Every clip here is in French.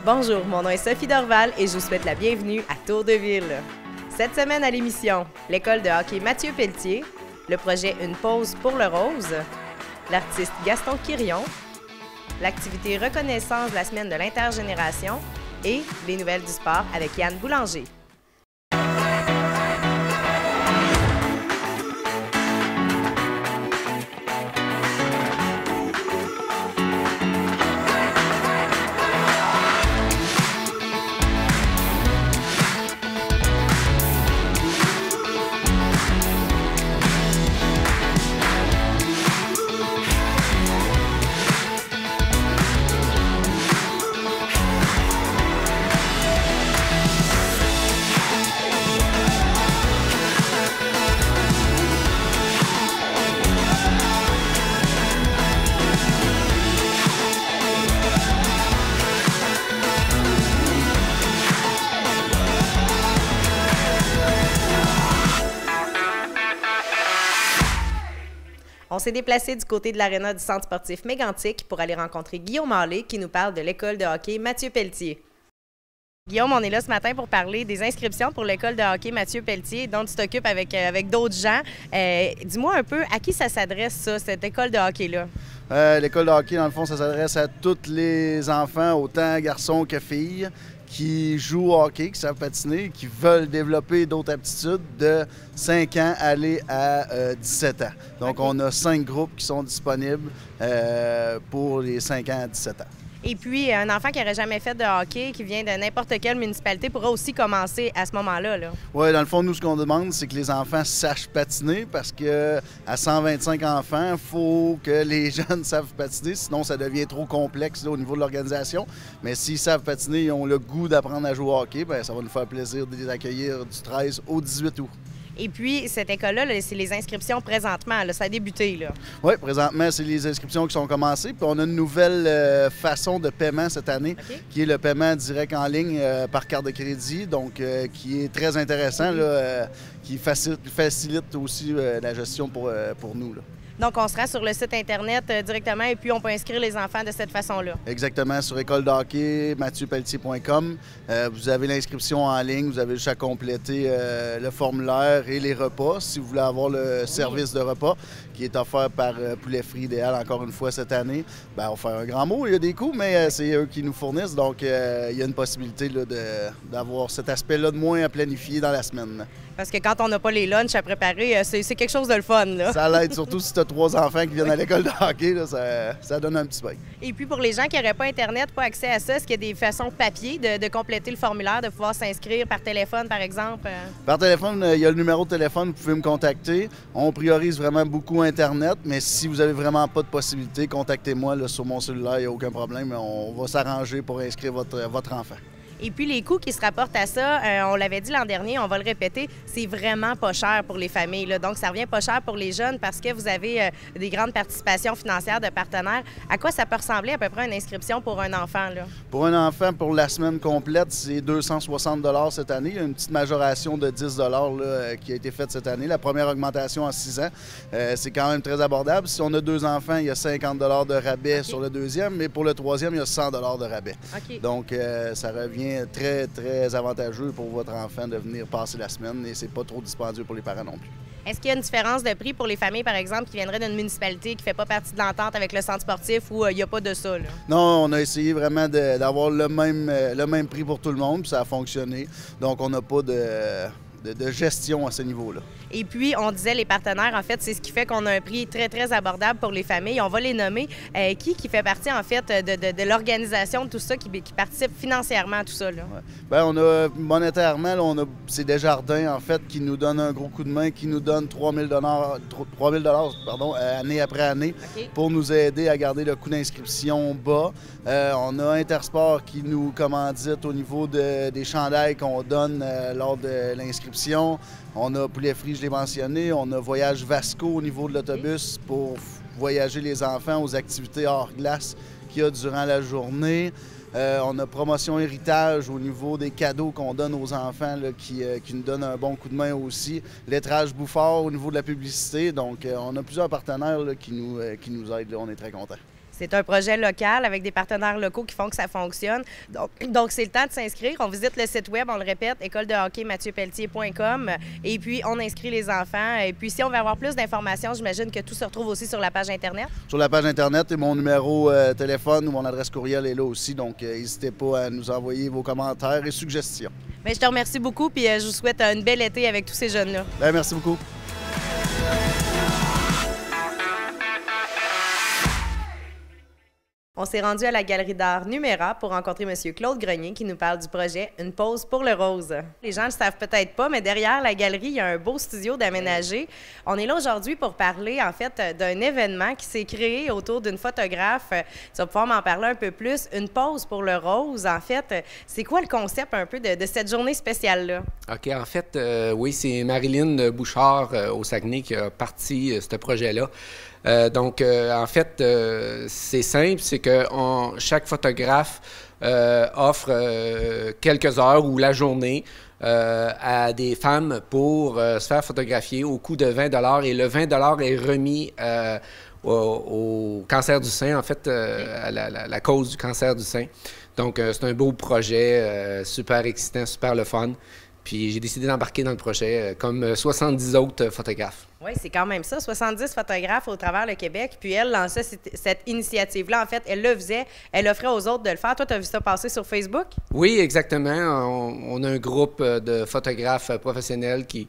Bonjour, mon nom est Sophie Dorval et je vous souhaite la bienvenue à Tour de Ville. Cette semaine à l'émission, l'école de hockey Mathieu Pelletier, le projet Une pause pour le rose, l'artiste Gaston Quirion, l'activité Reconnaissance de la semaine de l'intergénération et les nouvelles du sport avec Yann Boulanger. On s'est déplacé du côté de l'aréna du centre sportif Mégantic pour aller rencontrer Guillaume Allé qui nous parle de l'école de hockey Mathieu Pelletier. Guillaume, on est là ce matin pour parler des inscriptions pour l'école de hockey Mathieu Pelletier dont tu t'occupes avec d'autres gens. Dis-moi un peu, à qui ça s'adresse ça, cette école de hockey-là? L'école de hockey, dans le fond, ça s'adresse à tous les enfants, autant garçons que filles, qui jouent au hockey, qui savent patiner, qui veulent développer d'autres aptitudes de 5 ans aller à 17 ans. Donc, on a 5 groupes qui sont disponibles pour les 5 ans à 17 ans. Et puis, un enfant qui n'aurait jamais fait de hockey, qui vient de n'importe quelle municipalité, pourra aussi commencer à ce moment-là. Oui, dans le fond, nous, ce qu'on demande, c'est que les enfants sachent patiner parce qu'à 125 enfants, il faut que les jeunes savent patiner, sinon ça devient trop complexe là, au niveau de l'organisation. Mais s'ils savent patiner, ils ont le goût d'apprendre à jouer au hockey, bien, ça va nous faire plaisir de les accueillir du 13 au 18 août. Et puis, cette école-là, c'est les inscriptions présentement. Là, ça a débuté. Là. Oui, présentement, c'est les inscriptions qui sont commencées. Puis on a une nouvelle façon de paiement cette année, qui est le paiement direct en ligne par carte de crédit, donc qui est très intéressant, là, qui facilite aussi la gestion pour nous. Là. Donc, on se rend sur le site Internet directement et puis on peut inscrire les enfants de cette façon-là. Exactement, sur école de hockey, mathieuPelletier.com. Vous avez l'inscription en ligne, vous avez juste à compléter le formulaire et les repas, si vous voulez avoir le service de repas qui est offert par Poulet Frit Idéal, encore une fois cette année. Bien, on va faire un grand mot, il y a des coûts, mais c'est eux qui nous fournissent, donc il y a une possibilité d'avoir cet aspect-là de moins à planifier dans la semaine. Parce que quand on n'a pas les lunchs à préparer, c'est quelque chose de le fun. Là. Ça l'aide, surtout si tu as 3 enfants qui viennent à l'école de hockey, là, ça donne un petit bain. Et puis pour les gens qui n'auraient pas Internet, pas accès à ça, est-ce qu'il y a des façons papier de compléter le formulaire, de pouvoir s'inscrire par téléphone, par exemple? Par téléphone, il y a le numéro de téléphone, vous pouvez me contacter. On priorise vraiment beaucoup Internet, mais si vous n'avez vraiment pas de possibilité, contactez-moi là, sur mon cellulaire, il n'y a aucun problème. On va s'arranger pour inscrire votre enfant. Et puis, les coûts qui se rapportent à ça, on l'avait dit l'an dernier, on va le répéter, c'est vraiment pas cher pour les familles. Là. Donc, ça revient pas cher pour les jeunes parce que vous avez des grandes participations financières de partenaires. À quoi ça peut ressembler à peu près une inscription pour un enfant? Là? Pour un enfant, pour la semaine complète, c'est 260 $ cette année. Il y a une petite majoration de 10 $ là, qui a été faite cette année. La première augmentation en 6 ans, c'est quand même très abordable. Si on a 2 enfants, il y a 50 $ de rabais sur le deuxième, mais pour le troisième, il y a 100 $ de rabais. Donc, ça revient très, très avantageux pour votre enfant de venir passer la semaine et c'est pas trop dispendieux pour les parents non plus. Est-ce qu'il y a une différence de prix pour les familles, par exemple, qui viendraient d'une municipalité qui ne fait pas partie de l'entente avec le centre sportif ou il n'y a pas de ça? Là? Non, on a essayé vraiment d'avoir le même prix pour tout le monde, puis ça a fonctionné. Donc, on n'a pas de gestion à ce niveau-là. Et puis, on disait les partenaires, en fait, c'est ce qui fait qu'on a un prix très, très abordable pour les familles. On va les nommer. Qui fait partie, en fait, de l'organisation de tout ça, qui participe financièrement à tout ça? Là? Ouais. Bien, on a monétairement, c'est Desjardins, en fait, qui nous donne un gros coup de main, qui nous donne 3 000 année après année pour nous aider à garder le coût d'inscription bas. On a Intersport qui nous commandite au niveau des chandails qu'on donne lors de l'inscription. On a Poulet Frit, je l'ai mentionné. On a Voyage Vasco au niveau de l'autobus pour voyager les enfants aux activités hors glace qu'il y a durant la journée. On a Promotion Héritage au niveau des cadeaux qu'on donne aux enfants là, qui nous donne un bon coup de main aussi. Lettrage Bouffard au niveau de la publicité. Donc, on a plusieurs partenaires là, qui nous aident. Là, on est très contents. C'est un projet local avec des partenaires locaux qui font que ça fonctionne. Donc c'est le temps de s'inscrire. On visite le site web, on le répète, école-de-hockey-mathieu-pelletier.com. Et puis, on inscrit les enfants. Et puis, si on veut avoir plus d'informations, j'imagine que tout se retrouve aussi sur la page Internet. Sur la page Internet, et mon numéro téléphone ou mon adresse courriel est là aussi. Donc, n'hésitez pas à nous envoyer vos commentaires et suggestions. Bien, je te remercie beaucoup. Puis, je vous souhaite une belle été avec tous ces jeunes-là. Bien, merci beaucoup. On s'est rendu à la Galerie d'art Numéra pour rencontrer M. Claude Grenier qui nous parle du projet Une pause pour le rose. Les gens ne le savent peut-être pas, mais derrière la galerie, il y a un beau studio d'aménagé. On est là aujourd'hui pour parler, en fait, d'un événement qui s'est créé autour d'une photographe. Tu vas pouvoir m'en parler un peu plus. Une pause pour le rose, en fait, c'est quoi le concept un peu de cette journée spéciale-là? OK, en fait, oui, c'est Marilyn Bouchard au Saguenay qui a parti ce projet-là. Donc, en fait, c'est simple, c'est que chaque photographe offre quelques heures ou la journée à des femmes pour se faire photographier au coût de 20 $ et le 20 $ est remis au cancer du sein, en fait, à la cause du cancer du sein. Donc, c'est un beau projet, super excitant, super le fun. Puis j'ai décidé d'embarquer dans le projet comme 70 autres photographes. Oui, c'est quand même ça, 70 photographes au travers le Québec. Puis elle lançait cette initiative-là. En fait, elle le faisait, elle offrait aux autres de le faire. Toi, tu as vu ça passer sur Facebook? Oui, exactement. On a un groupe de photographes professionnels qui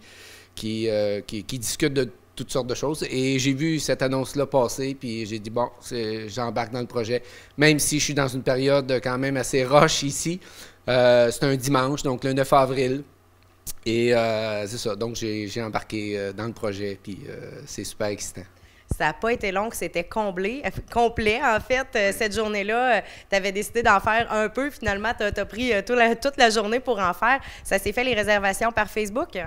discutent de toutes sortes de choses. Et j'ai vu cette annonce-là passer, puis j'ai dit, bon, j'embarque dans le projet. Même si je suis dans une période quand même assez rush ici. C'est un dimanche, donc le 9 avril. Et c'est ça, donc j'ai embarqué dans le projet, puis c'est super excitant. Ça n'a pas été long, que c'était complet en fait, cette journée-là. Tu avais décidé d'en faire un peu, finalement, tu as pris toute la journée pour en faire. Ça s'est fait les réservations par Facebook?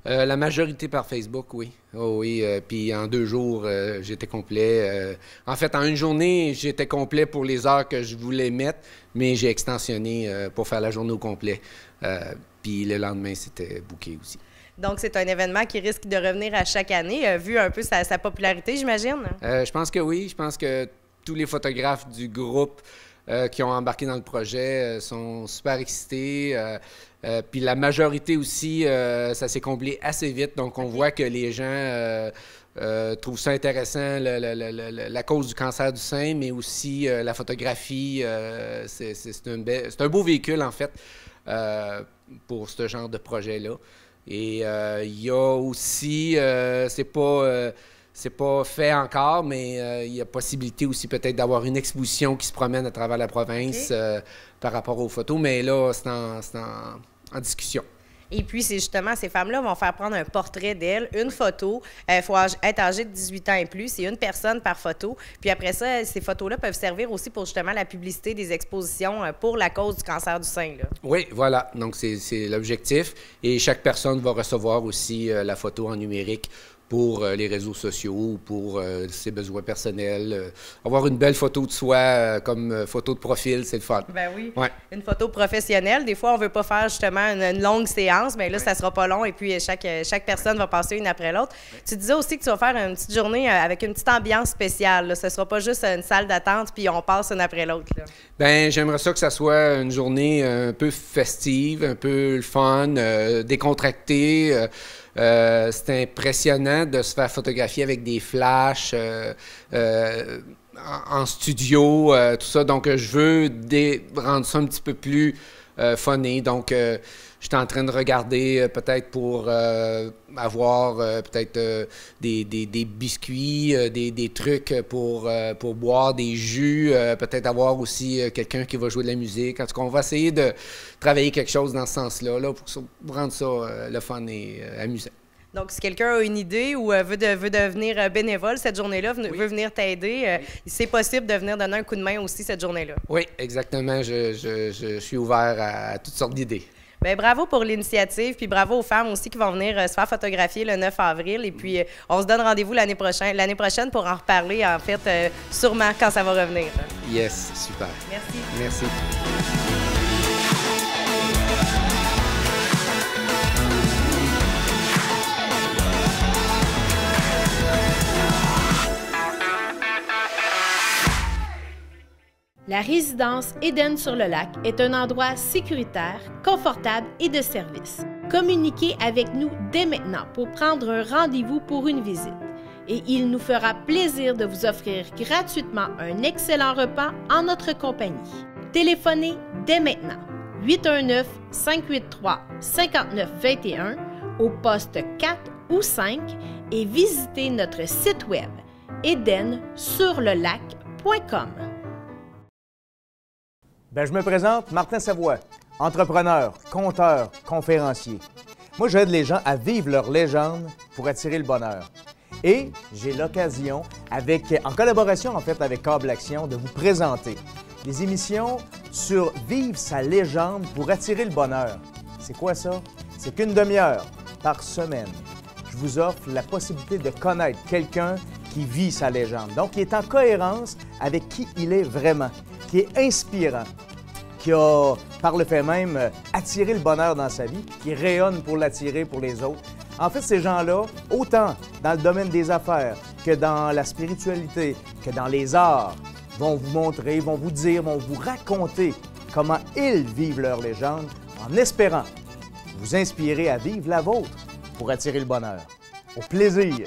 La majorité par Facebook, oui. Oh, oui, puis en 2 jours, j'étais complet. En fait, en une journée, j'étais complet pour les heures que je voulais mettre, mais j'ai extensionné pour faire la journée au complet. Puis le lendemain, c'était booké aussi. Donc, c'est un événement qui risque de revenir à chaque année, vu un peu sa popularité, j'imagine? Je pense que oui. Je pense que tous les photographes du groupe qui ont embarqué dans le projet sont super excités. Puis la majorité aussi, ça s'est comblé assez vite. Donc, on voit que les gens trouvent ça intéressant, la cause du cancer du sein, mais aussi la photographie. C'est un beau véhicule, en fait, pour ce genre de projet-là. Et il y a aussi, c'est pas fait encore, mais il y a possibilité aussi peut-être d'avoir une exposition qui se promène à travers la province par rapport aux photos, mais là, c'est en discussion. Et puis, c'est justement, ces femmes-là vont faire prendre un portrait d'elles, une photo. Il faut être âgé de 18 ans et plus. C'est une personne par photo. Puis après ça, ces photos-là peuvent servir aussi pour justement la publicité des expositions pour la cause du cancer du sein, là. Oui, voilà. Donc, c'est l'objectif. Et chaque personne va recevoir aussi la photo en numérique pour les réseaux sociaux ou pour ses besoins personnels. Avoir une belle photo de soi comme photo de profil, c'est le fun. Ben oui. Ouais. Une photo professionnelle. Des fois, on ne veut pas faire justement une longue séance, mais là, ça ne sera pas long et puis chaque personne va passer une après l'autre. Ouais. Tu disais aussi que tu vas faire une petite journée avec une petite ambiance spéciale, là. Ce ne sera pas juste une salle d'attente puis on passe une après l'autre, là. Bien, j'aimerais ça que ça soit une journée un peu festive, un peu fun, décontractée. C'est impressionnant de se faire photographier avec des flashs en studio, tout ça. Donc, je veux rendre ça un petit peu plus funné. Donc, je suis en train de regarder peut-être pour avoir peut-être des biscuits, des trucs pour boire, des jus, peut-être avoir aussi quelqu'un qui va jouer de la musique. En tout cas, on va essayer de travailler quelque chose dans ce sens-là là, pour rendre ça le fun et amusant. Donc, si quelqu'un a une idée ou veut devenir bénévole cette journée-là, veut venir t'aider, c'est possible de venir donner un coup de main aussi cette journée-là. Oui, exactement. Je suis ouvert à toutes sortes d'idées. Bien, bravo pour l'initiative, puis bravo aux femmes aussi qui vont venir se faire photographier le 9 avril. Et puis, on se donne rendez-vous l'année prochaine pour en reparler, en fait, sûrement quand ça va revenir. Yes, super. Merci. Merci. La résidence Éden-sur-le-Lac est un endroit sécuritaire, confortable et de service. Communiquez avec nous dès maintenant pour prendre un rendez-vous pour une visite. Et il nous fera plaisir de vous offrir gratuitement un excellent repas en notre compagnie. Téléphonez dès maintenant 819-583-5921 au poste 4 ou 5 et visitez notre site web edensurlelac.com. Je me présente, Martin Savoie, entrepreneur, conteur, conférencier. Moi, j'aide les gens à vivre leur légende pour attirer le bonheur. Et j'ai l'occasion, en collaboration en fait avec Câble Action, de vous présenter des émissions sur vivre sa légende pour attirer le bonheur. C'est quoi ça? C'est qu'une demi-heure par semaine. Je vous offre la possibilité de connaître quelqu'un qui vit sa légende, donc qui est en cohérence avec qui il est vraiment, qui est inspirant, qui a, par le fait même, attiré le bonheur dans sa vie, qui rayonne pour l'attirer pour les autres. En fait, ces gens-là, autant dans le domaine des affaires que dans la spiritualité, que dans les arts, vont vous montrer, vont vous dire, vont vous raconter comment ils vivent leur légende en espérant vous inspirer à vivre la vôtre pour attirer le bonheur. Au plaisir!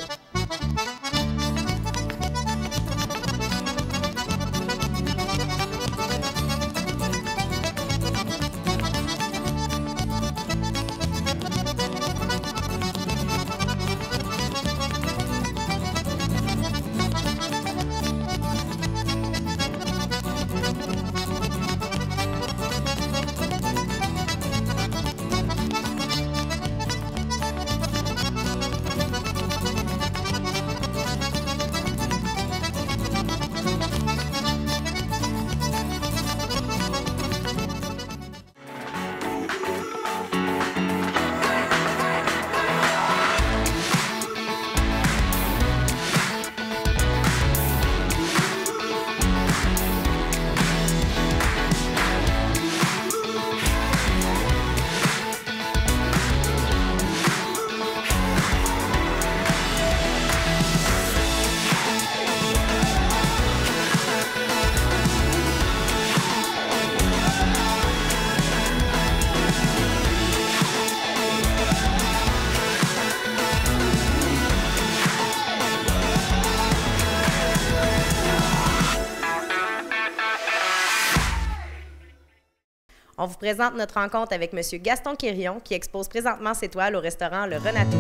On vous présente notre rencontre avec M. Gaston Quirion, qui expose présentement ses toiles au restaurant Le Renato.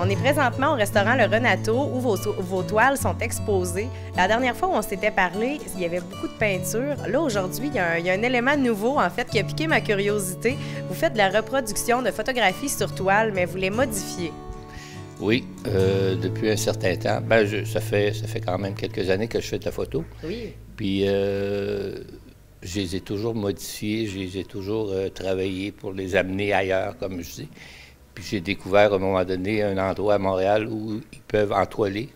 On est présentement au restaurant Le Renato où vos toiles sont exposées. La dernière fois où on s'était parlé, il y avait beaucoup de peinture. Là, aujourd'hui, il y a un élément nouveau, en fait, qui a piqué ma curiosité. Vous faites de la reproduction de photographies sur toile, mais vous les modifiez. Oui, depuis un certain temps. Ça fait quand même quelques années que je fais de la photo. Oui. Puis, je les ai toujours modifiés, je les ai toujours travaillés pour les amener ailleurs, comme je dis. Puis j'ai découvert à un moment donné un endroit à Montréal où ils peuvent entoiler,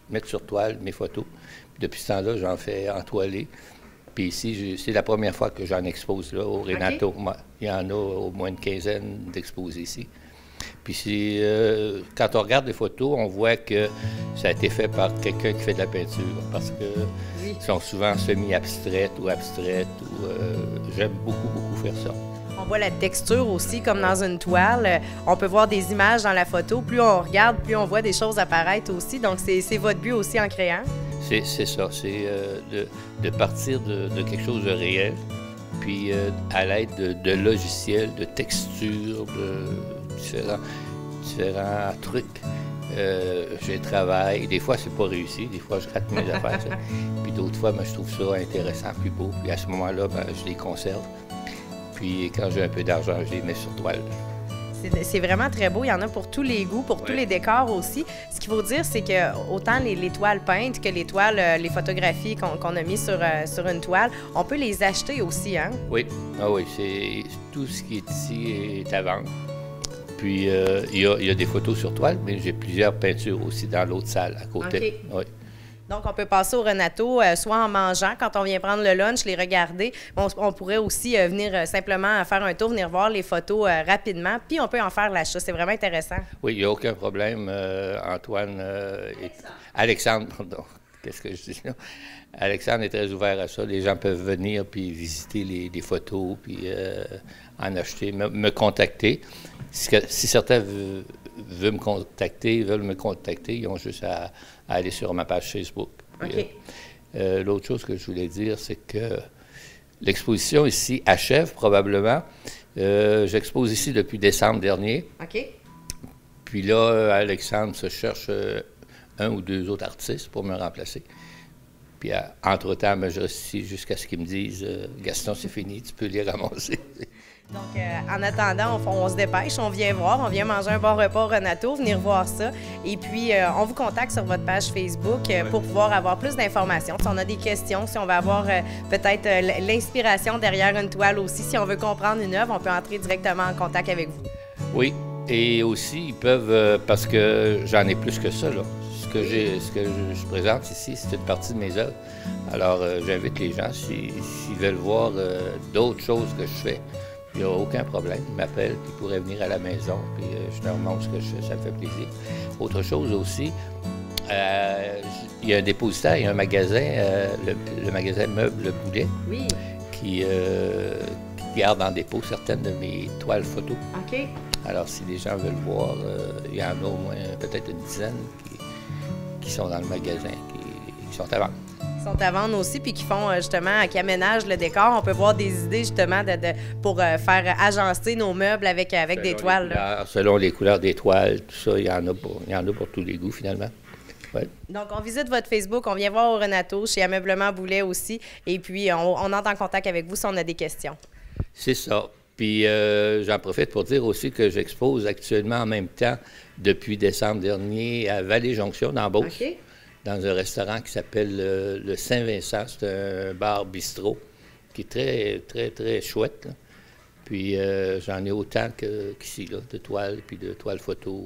mettre sur toile mes photos. Puis depuis ce temps-là, j'en fais entoiler. Puis ici, c'est la première fois que j'en expose là, au Renato. Okay. Il y en a au moins une quinzaine d'exposés ici. Puis quand on regarde les photos, on voit que ça a été fait par quelqu'un qui fait de la peinture. Parce que sont souvent semi-abstraites ou abstraites. J'aime beaucoup faire ça. On voit la texture aussi, comme dans une toile. On peut voir des images dans la photo. Plus on regarde, plus on voit des choses apparaître aussi. Donc, c'est votre but aussi en créant? C'est ça. C'est de partir de quelque chose de réel, puis à l'aide de logiciels, de textures, de différents trucs. Je travaille. Des fois, c'est pas réussi. Des fois, je rate mes affaires. Puis d'autres fois, je trouve ça intéressant, plus beau. Puis à ce moment-là, je les conserve. Puis quand j'ai un peu d'argent, je les mets sur toile. C'est vraiment très beau. Il y en a pour tous les goûts, pour tous les décors aussi. Ce qu'il faut dire, c'est que autant les toiles peintes que les toiles, les photographies qu'on a mises sur une toile, on peut les acheter aussi, hein? Oui. Ah oui, c'est tout ce qui est ici est à vendre. Puis il y a des photos sur toile, mais j'ai plusieurs peintures aussi dans l'autre salle à côté. Okay. Oui. Donc, on peut passer au Renato, soit en mangeant, quand on vient prendre le lunch, les regarder. On pourrait aussi venir simplement faire un tour, venir voir les photos rapidement, puis on peut en faire l'achat. C'est vraiment intéressant. Oui, il n'y a aucun problème, Antoine. Alexandre, pardon. Qu'est-ce que je dis là? Alexandre est très ouvert à ça. Les gens peuvent venir puis visiter les photos, puis en acheter, me contacter. Si certains veulent me contacter, ils ont juste à aller sur ma page Facebook. Puis, OK. L'autre chose que je voulais dire, c'est que l'exposition ici achève probablement. J'expose ici depuis décembre dernier. OK. Puis là, Alexandre se cherche un ou deux autres artistes pour me remplacer. Puis, entre-temps, je reste ici jusqu'à ce qu'ils me disent « Gaston, c'est fini, tu peux les ramasser. » Donc, en attendant, on se dépêche, on vient voir, on vient manger un bon repas au Renato, venir voir ça. Et puis, on vous contacte sur votre page Facebook pour pouvoir avoir plus d'informations. Si on a des questions, si on veut avoir peut-être l'inspiration derrière une toile aussi, si on veut comprendre une œuvre, on peut entrer directement en contact avec vous. Oui, et aussi, ils peuvent, parce que j'en ai plus que ça, là. Ce que je présente ici, c'est une partie de mes œuvres. Alors, j'invite les gens, s'ils veulent voir d'autres choses que je fais, il n'y a aucun problème. Ils m'appellent, puis ils pourraient venir à la maison, puis je leur montre ce que je fais, ça me fait plaisir. Autre chose aussi, il y a un dépositaire, il y a un magasin, le magasin Meuble Le Boulet, Oui. qui garde en dépôt certaines de mes toiles photos. OK. Alors, si les gens veulent voir, il y en a au moins peut-être une dizaine qui sont dans le magasin, qui sont à vendre. Qui sont à vendre aussi, puis qui font justement, qui aménagent le décor. On peut voir des idées justement pour faire agencer nos meubles avec des toiles. Selon les couleurs des toiles, tout ça, il y en a pour tous les goûts finalement. Ouais. Donc, on visite votre Facebook, on vient voir au Renato, chez Ameublement Boulet aussi, et puis on entre en contact avec vous si on a des questions. C'est ça. Puis j'en profite pour dire aussi que j'expose actuellement en même temps, depuis décembre dernier, à Vallée-Jonction, dans Beauce, OK. dans un restaurant qui s'appelle le Saint-Vincent. C'est un bar bistrot qui est très, très, très chouette, là. Puis j'en ai autant qu'ici, là, de toiles, puis de toiles photos.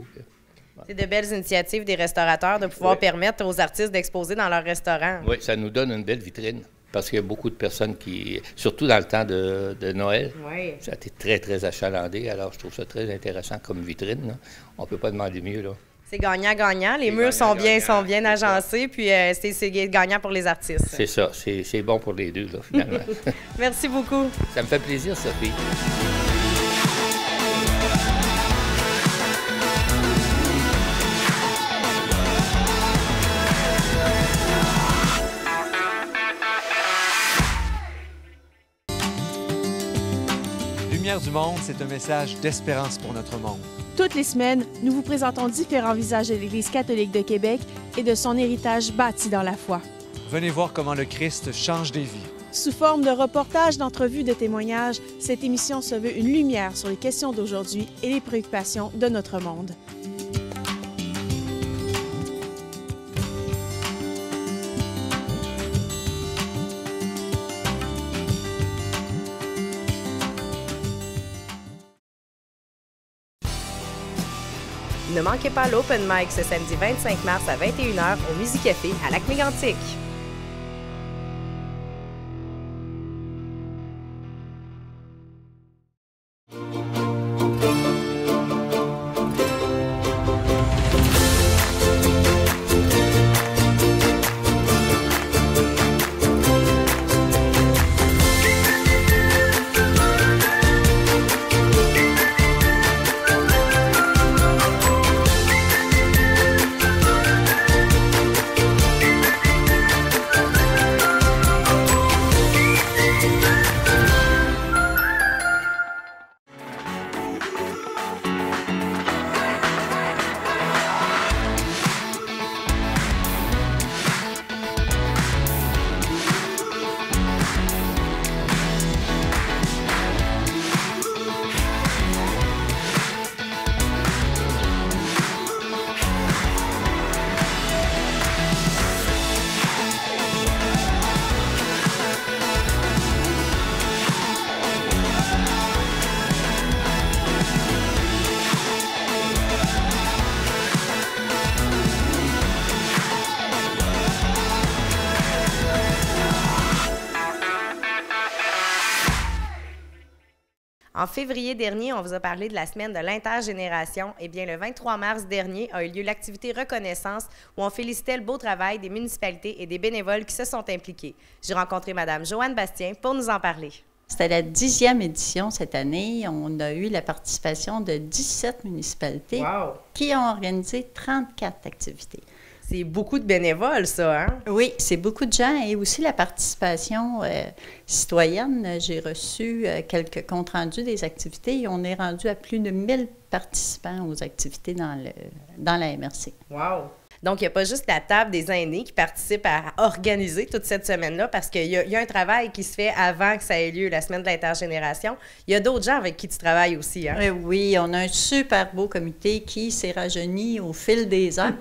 C'est de belles initiatives des restaurateurs de pouvoir permettre aux artistes d'exposer dans leur restaurant. Oui, ça nous donne une belle vitrine. Parce qu'il y a beaucoup de personnes qui, surtout dans le temps de Noël, ça a été très, très achalandé. Alors, je trouve ça très intéressant comme vitrine, là. On ne peut pas demander mieux, là. C'est gagnant-gagnant. Les murs sont bien agencés, puis c'est gagnant pour les artistes. C'est ça. C'est bon pour les deux, là, finalement. Merci beaucoup. Ça me fait plaisir, Sophie. Lumière du monde, c'est un message d'espérance pour notre monde. Toutes les semaines, nous vous présentons différents visages de l'Église catholique de Québec et de son héritage bâti dans la foi. Venez voir comment le Christ change des vies. Sous forme de reportages, d'entrevues, de témoignages, cette émission se veut une lumière sur les questions d'aujourd'hui et les préoccupations de notre monde. Ne manquez pas l'Open Mic ce samedi 25 mars à 21h au Musicafé à Lac-Mégantic. En février dernier, on vous a parlé de la semaine de l'intergénération. Eh bien, le 23 mars dernier a eu lieu l'activité Reconnaissance où on félicitait le beau travail des municipalités et des bénévoles qui se sont impliqués. J'ai rencontré Mme Joanne Bastien pour nous en parler. C'était la 10e édition cette année. On a eu la participation de 17 municipalités qui ont organisé 34 activités. C'est beaucoup de bénévoles, ça, hein? Oui, c'est beaucoup de gens et aussi la participation citoyenne. J'ai reçu quelques comptes rendus des activités et on est rendu à plus de 1000 participants aux activités dans la MRC. Wow! Donc, il n'y a pas juste la table des aînés qui participe à organiser toute cette semaine-là parce qu'il y a un travail qui se fait avant que ça ait lieu, la semaine de l'intergénération. Il y a d'autres gens avec qui tu travailles aussi, hein? Oui, on a un super beau comité qui s'est rajeuni au fil des ans.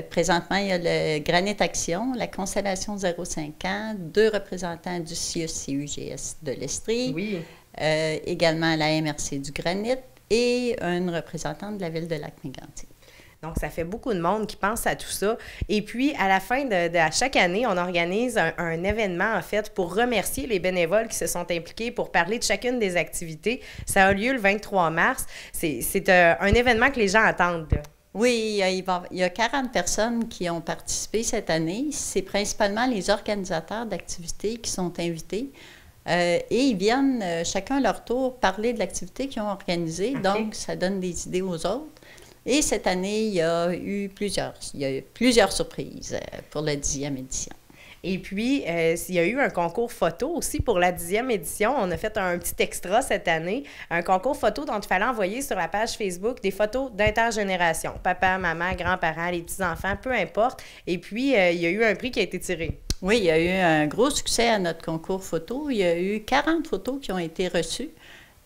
Présentement, il y a le Granit Action, la Constellation 05 ans, 2 représentants du CIE-CUGS de l'Estrie, également la MRC du Granit et une représentante de la ville de Lac-Mégantic. Donc, ça fait beaucoup de monde qui pense à tout ça. Et puis, à la fin à chaque année, on organise un événement, en fait, pour remercier les bénévoles qui se sont impliqués pour parler de chacune des activités. Ça a lieu le 23 mars. C'est un événement que les gens attendent, là. Oui, il y a 40 personnes qui ont participé cette année. C'est principalement les organisateurs d'activités qui sont invités. Et ils viennent, chacun à leur tour, parler de l'activité qu'ils ont organisée. Donc, ça donne des idées aux autres. Et cette année, il y a eu plusieurs surprises pour la 10e édition. Et puis, il y a eu un concours photo aussi pour la 10e édition. On a fait un petit extra cette année, un concours photo dont il fallait envoyer sur la page Facebook des photos d'intergénération. Papa, maman, grands-parents, les petits-enfants, peu importe. Et puis, il y a eu un prix qui a été tiré. Oui, il y a eu un gros succès à notre concours photo. Il y a eu 40 photos qui ont été reçues.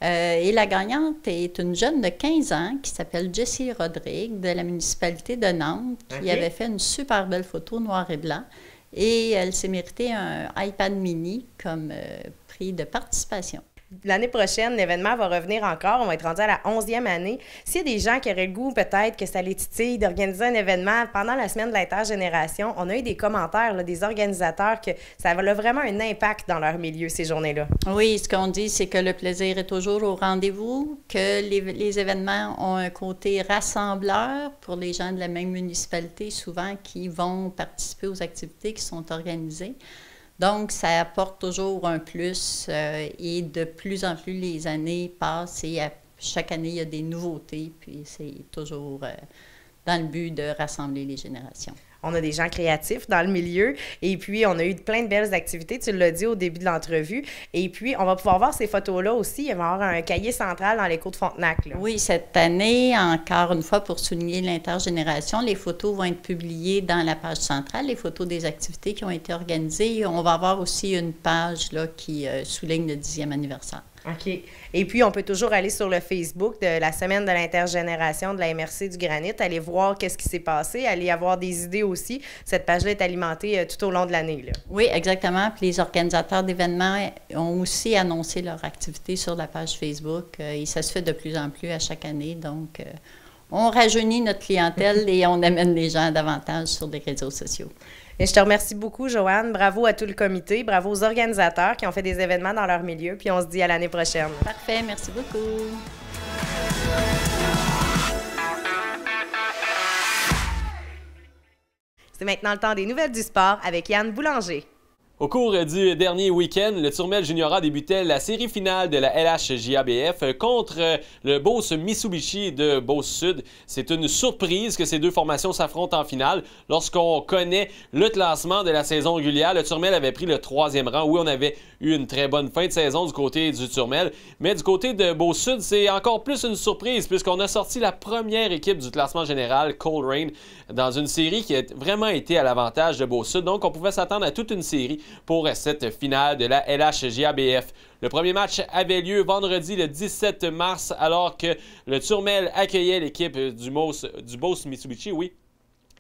Et la gagnante est une jeune de 15 ans qui s'appelle Jessie Rodrigue de la municipalité de Nantes qui avait fait une super belle photo noir et blanc. Et elle s'est méritée un iPad mini comme prix de participation. L'année prochaine, l'événement va revenir encore. On va être rendu à la 11e année. S'il y a des gens qui auraient le goût, peut-être, que ça les titille d'organiser un événement pendant la semaine de l'intergénération, on a eu des commentaires là, des organisateurs que ça a vraiment un impact dans leur milieu, ces journées-là. Oui, ce qu'on dit, c'est que le plaisir est toujours au rendez-vous, que les événements ont un côté rassembleur pour les gens de la même municipalité, souvent, qui vont participer aux activités qui sont organisées. Donc, ça apporte toujours un plus et de plus en plus les années passent et chaque année, il y a des nouveautés, puis c'est toujours dans le but de rassembler les générations. On a des gens créatifs dans le milieu et puis on a eu plein de belles activités, tu l'as dit au début de l'entrevue. Et puis, on va pouvoir voir ces photos-là aussi. Il va y avoir un cahier central dans l'éco de Frontenac. Là. Oui, cette année, encore une fois, pour souligner l'intergénération, les photos vont être publiées dans la page centrale, les photos des activités qui ont été organisées. On va avoir aussi une page là, qui souligne le 10e anniversaire. OK. Et puis, on peut toujours aller sur le Facebook de la semaine de l'intergénération de la MRC du Granit, aller voir qu'est-ce qui s'est passé, aller avoir des idées aussi. Cette page-là est alimentée tout au long de l'année. Là. Oui, exactement. Puis les organisateurs d'événements ont aussi annoncé leur activité sur la page Facebook et ça se fait de plus en plus à chaque année. Donc, on rajeunit notre clientèle et on amène les gens davantage sur les réseaux sociaux. Et je te remercie beaucoup, Joanne. Bravo à tout le comité. Bravo aux organisateurs qui ont fait des événements dans leur milieu. Puis on se dit à l'année prochaine. Parfait. Merci beaucoup. C'est maintenant le temps des nouvelles du sport avec Yann Boulanger. Au cours du dernier week-end, le Turmel Juniora débutait la série finale de la LHJABF contre le Beauce Mitsubishi de Beauce-Sud. C'est une surprise que ces deux formations s'affrontent en finale. Lorsqu'on connaît le classement de la saison régulière, le Turmel avait pris le 3e rang. Oui, on avait eu une très bonne fin de saison du côté du Turmel, mais du côté de Beauce-Sud, c'est encore plus une surprise puisqu'on a sorti la première équipe du classement général, Coleraine, dans une série qui a vraiment été à l'avantage de Beauce-Sud. Donc, on pouvait s'attendre à toute une série pour cette finale de la LHJABF. Le premier match avait lieu vendredi le 17 mars alors que le Turmel accueillait l'équipe du Beauce Mitsubishi, oui.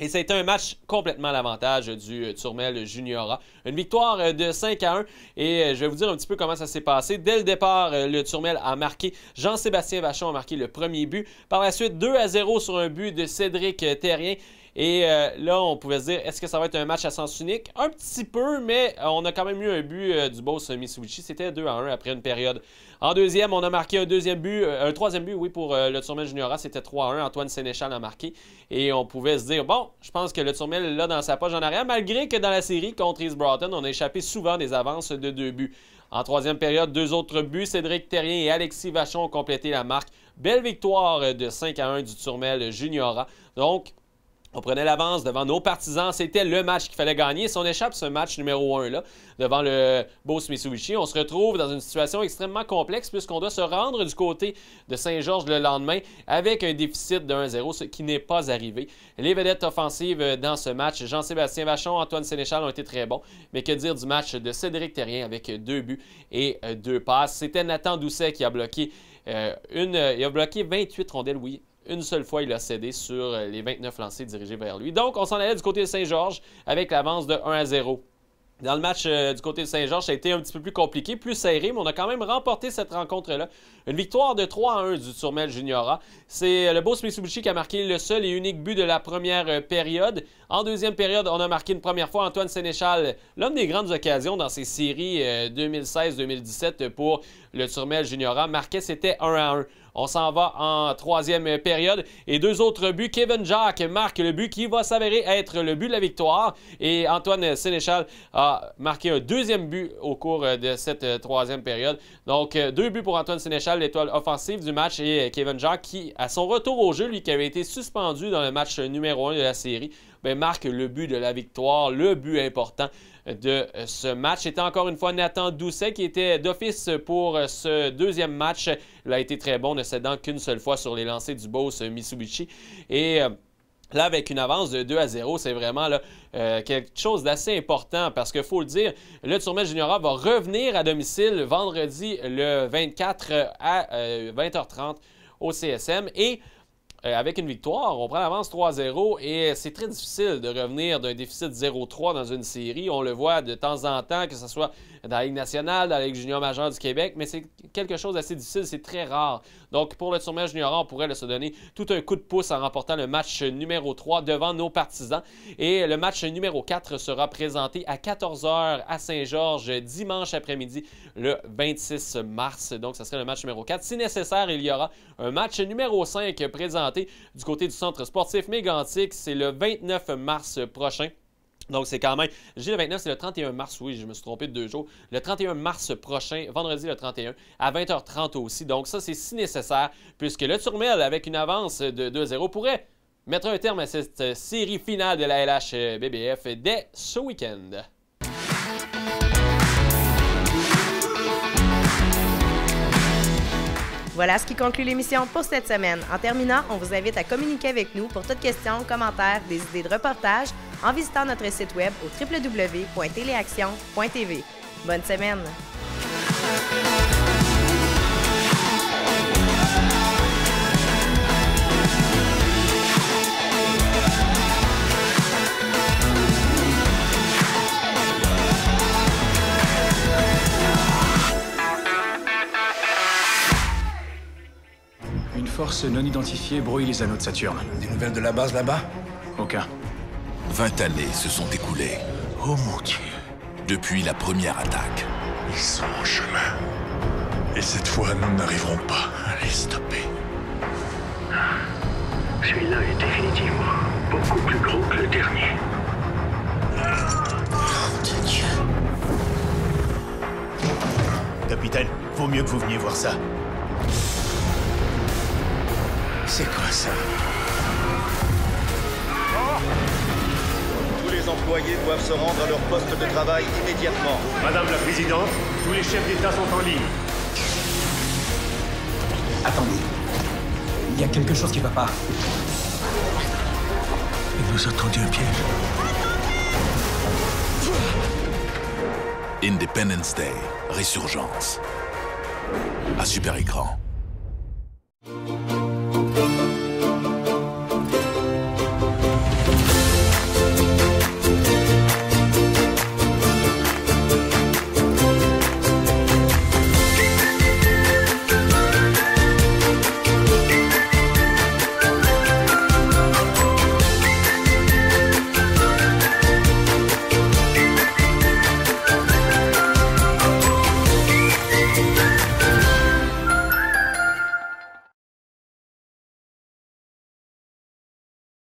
Et ça a été un match complètement à l'avantage du Turmel Juniora. Une victoire de 5-1 et je vais vous dire un petit peu comment ça s'est passé. Dès le départ, le Turmel a marqué. Jean-Sébastien Vachon a marqué le premier but. Par la suite, 2-0 sur un but de Cédric Terrien. Et là, on pouvait se dire, est-ce que ça va être un match à sens unique? Un petit peu, mais on a quand même eu un but du Beauce Mitsubishi. C'était 2-1 après une période. En deuxième, on a marqué un troisième but, oui, pour le Turmel Juniora. C'était 3-1. Antoine Sénéchal a marqué. Et on pouvait se dire, bon, je pense que le Turmel l'a dans sa poche en arrière, malgré que dans la série contre East Broughton, on a échappé souvent des avances de 2 buts. En troisième période, 2 autres buts. Cédric Terrien et Alexis Vachon ont complété la marque. Belle victoire de 5-1 du Turmel Juniora. Donc, on prenait l'avance devant nos partisans. C'était le match qu'il fallait gagner. Si on échappe ce match numéro 1 là, devant le Beauce Mitsubishi, on se retrouve dans une situation extrêmement complexe puisqu'on doit se rendre du côté de Saint-Georges le lendemain avec un déficit de 1-0, ce qui n'est pas arrivé. Les vedettes offensives dans ce match, Jean-Sébastien Vachon, Antoine Sénéchal ont été très bons. Mais que dire du match de Cédric Terrien avec 2 buts et 2 passes. C'était Nathan Doucet qui a bloqué il a bloqué 28 rondelles, oui. Une seule fois, il a cédé sur les 29 lancés dirigés vers lui. Donc, on s'en allait du côté de Saint-Georges avec l'avance de 1-0. Dans le match du côté de Saint-Georges, ça a été un petit peu plus compliqué, plus serré, mais on a quand même remporté cette rencontre-là. Une victoire de 3-1 du Turmel Juniora. C'est le Beauce Mitsubishi qui a marqué le seul et unique but de la première période. En deuxième période, on a marqué une première fois Antoine Sénéchal, l'homme des grandes occasions dans ces séries 2016-2017 pour le Turmel Juniora. Marquait, c'était 1-1. On s'en va en troisième période. Et 2 autres buts. Kevin Jacques marque le but qui va s'avérer être le but de la victoire. Et Antoine Sénéchal a marqué un deuxième but au cours de cette troisième période. Donc, 2 buts pour Antoine Sénéchal, l'étoile offensive du match. Et Kevin Jacques qui, à son retour au jeu, lui qui avait été suspendu dans le match numéro 1 de la série, marque le but de la victoire, le but important de ce match. C'était encore une fois Nathan Doucet qui était d'office pour ce deuxième match. Il a été très bon, ne cédant qu'une seule fois sur les lancers du Beauce Mitsubishi. Et là, avec une avance de 2-0, c'est vraiment là, quelque chose d'assez important parce qu'il faut le dire, le Turmel Juniora va revenir à domicile vendredi le 24 à 20h30 au CSM. Et avec une victoire, on prend l'avance 3-0 et c'est très difficile de revenir d'un déficit 0-3 dans une série. On le voit de temps en temps, que ce soit dans la Ligue nationale, dans la Ligue junior majeure du Québec, mais c'est quelque chose d'assez difficile, c'est très rare. Donc pour le Turmel Juniora, on pourrait se donner tout un coup de pouce en remportant le match numéro 3 devant nos partisans. Et le match numéro 4 sera présenté à 14h à Saint-Georges dimanche après-midi, le 26 mars. Donc ça serait le match numéro 4. Si nécessaire, il y aura un match numéro 5 présenté du côté du centre sportif Mégantic. C'est le 29 mars prochain. Donc, c'est quand même... Je dis le 29, c'est le 31 mars, oui, je me suis trompé de 2 jours. Le 31 mars prochain, vendredi le 31, à 20h30 aussi. Donc, ça, c'est si nécessaire, puisque le Turmel, avec une avance de 2-0, pourrait mettre un terme à cette série finale de la LHBBF dès ce week-end. Voilà ce qui conclut l'émission pour cette semaine. En terminant, on vous invite à communiquer avec nous pour toute question, commentaires, des idées de reportage en visitant notre site web au www.téléaction.tv. Bonne semaine! Une force non identifiée brouille les anneaux de Saturne. Des nouvelles de la base là-bas? Aucun. 20 années se sont écoulées. Oh mon Dieu. Depuis la première attaque. Ils sont en chemin. Et cette fois, nous n'arriverons pas à les stopper. Celui-là est définitivement beaucoup plus gros que le dernier. Oh de Dieu. Capitaine, vaut mieux que vous veniez voir ça. C'est quoi ça? Tous les employés doivent se rendre à leur poste de travail immédiatement. Madame la Présidente, tous les chefs d'État sont en ligne. Attendez. Il y a quelque chose qui va pas. Il nous a tendu un piège. Independence Day, Résurgence. À Super Écran.